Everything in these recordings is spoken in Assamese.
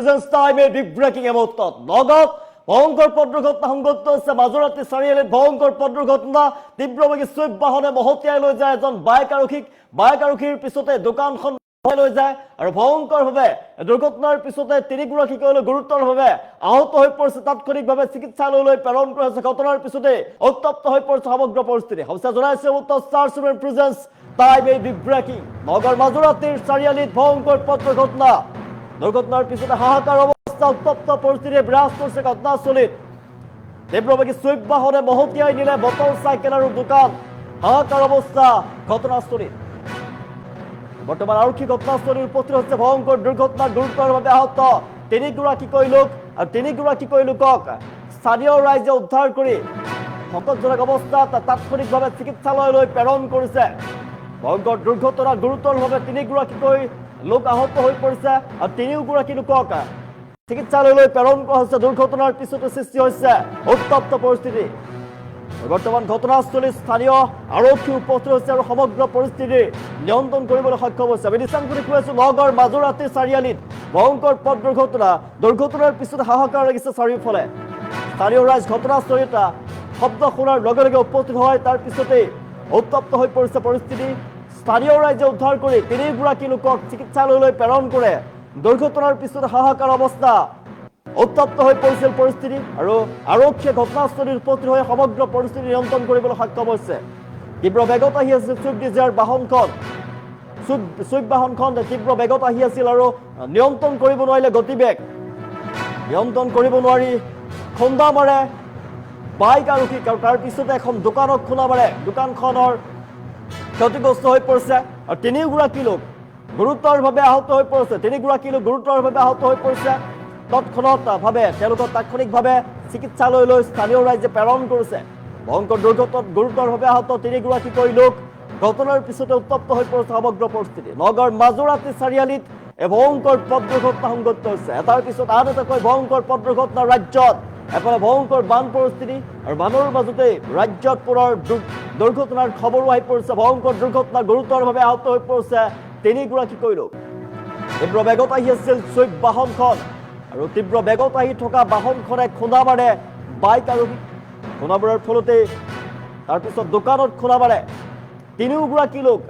প্ৰেজেন্স টাইমে বিগ ব্ৰেকিং মুহূৰ্ত নগদ ভয়ঙ্কৰ পথ দুৰ্ঘটনা সংঘটিত হৈছে মাজুৰাতি চাৰিআলিত ভয়ঙ্কৰ পথ দুৰ্ঘটনা তীব্ৰবেগী সুইফট বাহনে মহতিয়াই লৈ যায় এজন বাইক আৰক্ষীৰ পিছতে দোকানখন লৈ যায় আৰু ভয়ঙ্কৰভাৱে দুৰ্ঘটনাৰ পিছতে তিনিগৰাকীক গুৰুতৰভাৱে আহত হৈ পৰিছে তাৎক্ষণিকভাৱে চিকিৎসালয়লৈ প্ৰেৰণ কৰা হৈছে ঘটনাৰ পিছতে উত্তপ্ত হৈ পৰিছে সমগ্ৰ পৰিস্থিতি সঁচা জনাইছে উত্তৰ ষ্টাৰ চুমেন প্ৰেজেন্স টাইমে বিগ ব্ৰেকিং নগৰ মাজুৰাতিৰ চাৰিআলিত ভয়ঙ্কৰ পথ দুৰ্ঘটনাৰ পিছতে হাহাকাৰ অৱস্থা উত্তপ্ত পৰিস্থিতিয়ে বিৰাজ কৰিছে ঘটনাস্থলীত তীব্ৰবেগী সুইফট বাহনে মহতিয়াই নিলে মটৰ চাইকেল আৰু দোকান হাহাকাৰ অৱস্থা ঘটনাস্থলীত বৰ্তমান আৰক্ষী ঘটনাস্থলীত উপস্থিত হৈছে ভয়ঙ্কৰ দুৰ্ঘটনাত গুৰুতৰভাৱে আহত তিনিগৰাকীকৈ লোকক স্থানীয় ৰাইজে উদ্ধাৰ কৰি সংকটজনক অৱস্থাত তাৎক্ষণিকভাৱে চিকিৎসালয়লৈ প্ৰেৰণ কৰিছে ভয়ঙ্কৰ দুৰ্ঘটনাত গুৰুতৰভাৱে তিনিগৰাকীকৈ লোক আহত হৈ পৰিছে আৰু তিনিওগৰাকী লোকক চিকিৎসালয়লৈ প্ৰেৰণ কৰা হৈছে দুৰ্ঘটনাৰ পিছতে সৃষ্টি হৈছে উত্তপ্ত পৰিস্থিতি বৰ্তমান ঘটনাস্থলীত স্থানীয় আৰক্ষী উপস্থিত হৈছে আৰু সমগ্ৰ পৰিস্থিতি নিয়ন্ত্ৰণ কৰিবলৈ সক্ষম হৈছে আমি নিশ্চয় দেখুৱাইছো নগৰ মাজুৰাতি চাৰিআলিত ভয়ঙ্কৰ পথ দুৰ্ঘটনাৰ পিছতে হাহাকাৰ লাগিছে চাৰিওফালে স্থানীয় ৰাইজ ঘটনাস্থলীত শব্দ শুনাৰ লগে লগে উপস্থিত হয় তাৰ পিছতে উত্তপ্ত হৈ পৰিছে পৰিস্থিতি স্থানীয় ৰাইজে উদ্ধাৰ কৰি তিনিগৰাকী লোকক চিকিৎসালয়লৈ প্ৰেৰণ কৰে দুৰ্ঘটনাৰ পিছতে হাহাকাৰ অৱস্থা উত্তপ্ত হৈ পৰিছিল পৰিস্থিতি আৰু আৰক্ষীয়ে ঘটনাস্থলীত উপস্থিত হৈ সমগ্ৰ পৰিস্থিতি নিয়ন্ত্ৰণ কৰিবলৈ সক্ষম হৈছে তীব্ৰ বেগত আহি আছিল সুইফট ডিজায়াৰ বাহনখন তীব্ৰ বেগত আহি আছিল আৰু নিয়ন্ত্ৰণ কৰিব নোৱাৰিলে গতিবেগ নিয়ন্ত্ৰণ কৰিব নোৱাৰি খুন্দা মাৰে বাইক আৰক্ষীক আৰু তাৰ পিছতে এখন দোকানক খুন্দা মাৰে দোকানখনৰ ক্ষতিগ্ৰস্ত হৈ পৰিছে আৰু তিনিগৰাকী লোক গুৰুতৰভাৱে আহত হৈ পৰিছে তৎক্ষণাৎভাৱে তেওঁলোকক তাৎক্ষণিকভাৱে চিকিৎসালয়লৈ স্থানীয় ৰাইজে প্ৰেৰণ কৰিছে ভয়ঙ্কৰ দুৰ্ঘটনাত গুৰুতৰভাৱে আহত তিনিগৰাকীকৈ লোক ঘটনাৰ পিছতে উত্তপ্ত হৈ পৰিছে সমগ্ৰ পৰিস্থিতি নগৰ মাজুৰাতি চাৰিআলিত এই ভয়ঙ্কৰ পথ দুৰ্ঘটনা সংঘটিত হৈছে এটাৰ পিছত আন এটাকৈ ভয়ঙ্কৰ পথ দুৰ্ঘটনা ৰাজ্যত এফালে ভয়ঙ্কৰ বান পৰিস্থিতি আৰু বানৰ মাজতে ৰাজ্যত পুনৰ দুৰ্ঘটনাৰ খবৰো আহি পৰিছে ভয়ঙ্কৰ দুৰ্ঘটনা গুৰুতৰভাৱে আহত হৈ পৰিছে তিনিগৰাকীকৈ লোক তীব্ৰ বেগত আহি আছিল সুইফট বাহনখন আৰু তীব্ৰ বেগত আহি থকা বাহনখনে খুন্দা মাৰে বাইক আৰোহী খুন্দা মৰাৰ ফলতে তাৰপিছত দোকানত খুন্দা মাৰে তিনিওগৰাকী লোক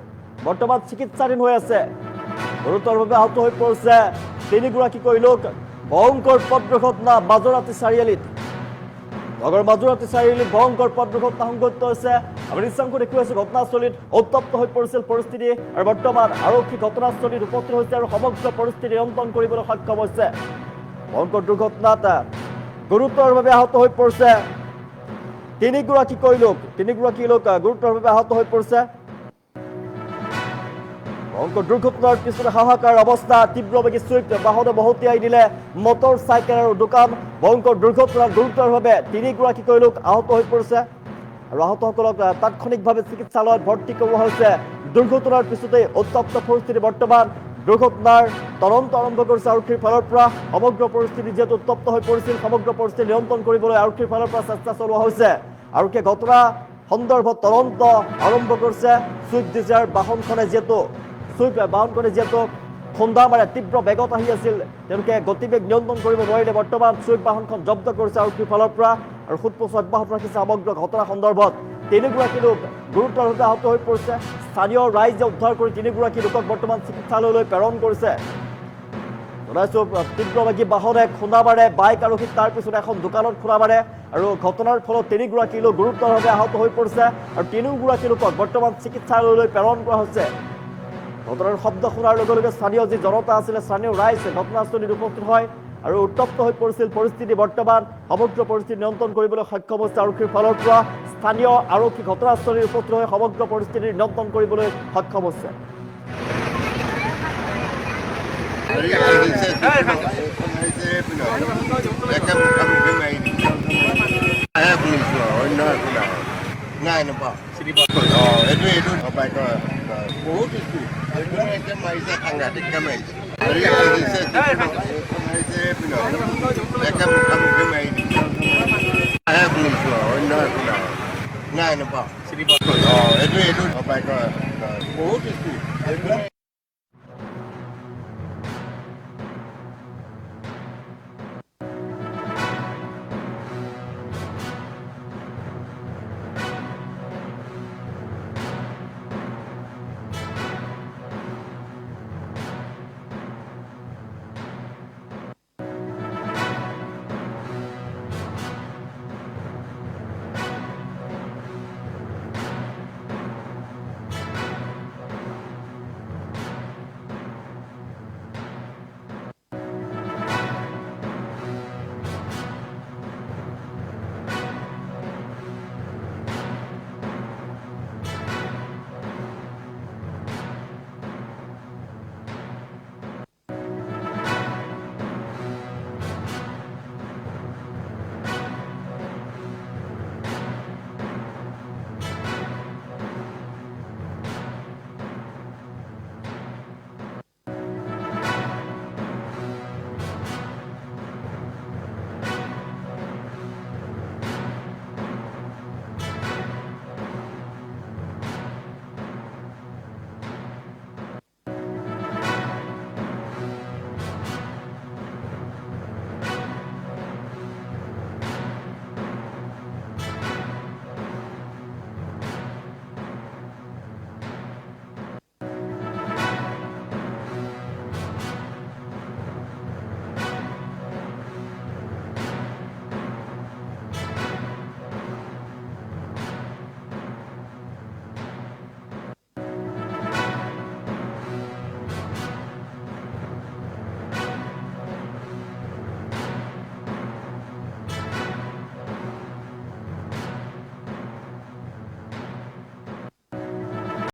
বৰ্তমান চিকিৎসাধীন হৈ আছে গুৰুতৰভাৱে আহত হৈ পৰিছে তিনিগৰাকীকৈ লোক ভয়ঙ্কৰ পথ দুৰ্ঘটনা মাজুৰাতি চাৰিআলিত নগৰ মাজুৰাতি চাৰিআলিত ভয়ঙ্কৰ পথ দুৰ্ঘটনা সংঘটিত হৈছে আমি নিশ্চয়কৈ দেখুৱাইছো ঘটনাস্থলীত উত্তপ্ত হৈ পৰিছিল পৰিস্থিতি আৰু বৰ্তমান আৰক্ষী ঘটনাস্থলীত উপস্থিত হৈছে আৰু সমগ্ৰ পৰিস্থিতি নিয়ন্ত্ৰণ কৰিবলৈ সক্ষম হৈছে ভয়ঙ্কৰ দুৰ্ঘটনাত গুৰুতৰভাৱে আহত হৈ পৰিছে তিনিগৰাকীকৈ লোক গুৰুতৰভাৱে আহত হৈ পৰিছে ভয়ঙ্কৰ দুৰ্ঘটনাৰ পিছতে হাহাকাৰ অৱস্থা তীব্ৰবেগী সুইফট বাহনে মহতিয়াই নিলে মটৰ চাইকেল আৰু দোকান ভয়ঙ্কৰ দুৰ্ঘটনাত গুৰুতৰভাৱে তিনিগৰাকীকৈ লোক আহত হৈ পৰিছে আৰু আহতসকলক তাৎক্ষণিকভাৱে চিকিৎসালয়ত ভৰ্তি কৰোৱা হৈছে দুৰ্ঘটনাৰ পিছতে উত্তপ্ত পৰিস্থিতি বৰ্তমান দুৰ্ঘটনাৰ তদন্ত আৰম্ভ কৰিছে আৰক্ষীৰ ফালৰ পৰা সমগ্ৰ পৰিস্থিতি যিহেতু উত্তপ্ত হৈ পৰিছিল সমগ্ৰ পৰিস্থিতি নিয়ন্ত্ৰণ কৰিবলৈ আৰক্ষীৰ ফালৰ পৰা চেষ্টা চলোৱা হৈছে আৰক্ষীয়ে ঘটনা সন্দৰ্ভত তদন্ত আৰম্ভ কৰিছে সুইফট ডিজায়াৰ বাহনখনে যিহেতু খুন্দা মাৰে তীব্ৰ বেগত আহি আছিল তেওঁলোকে গতিবেগ নিয়ন্ত্ৰণ কৰিব নোৱাৰিলে বৰ্তমান সুইফট বাহনখন জব্দ কৰিছে আৰক্ষীৰ ফালৰ পৰা আৰু সোধপোছ অব্যাহত ৰাখিছে সমগ্ৰ ঘটনা সন্দৰ্ভত তিনিগৰাকী লোক গুৰুতৰভাৱে আহত হৈ পৰিছে স্থানীয় ৰাইজে উদ্ধাৰ কৰি তিনিগৰাকী লোকক বৰ্তমান চিকিৎসালয়লৈ প্ৰেৰণ কৰিছে জনাইছো তীব্ৰবেগী বাহনে খুন্দা মাৰে বাইক আৰক্ষীক তাৰ পিছত এখন দোকানত খুন্দা মাৰে আৰু ঘটনাৰ ফলত তিনিগৰাকী লোক গুৰুতৰভাৱে আহত হৈ পৰিছে আৰু তিনিওগৰাকী লোকক বৰ্তমান চিকিৎসালয়লৈ প্ৰেৰণ কৰা হৈছে ঘটনাৰ শব্দ শুনাৰ লগে লগে স্থানীয় যি জনতা আছিলে স্থানীয় ৰাইজ ঘটনাস্থলীত উপস্থিত হয় আৰু উত্তপ্ত হৈ পৰিছিল পৰিস্থিতি বৰ্তমান সমগ্ৰ পৰিস্থিতি নিয়ন্ত্ৰণ কৰিবলৈ সক্ষম হৈছে আৰক্ষীৰ ফালৰ পৰা স্থানীয় আৰক্ষী ঘটনাস্থলীত উপস্থিত হৈ সমগ্ৰ পৰিস্থিতি নিয়ন্ত্ৰণ কৰিবলৈ সক্ষম হৈছে নাই নাপাওঁ এইটো বহুত মাৰিছে সাংঘাতিককৈ মাৰিছে নাই নাপাওঁ এইটো বাইকৰ বহুত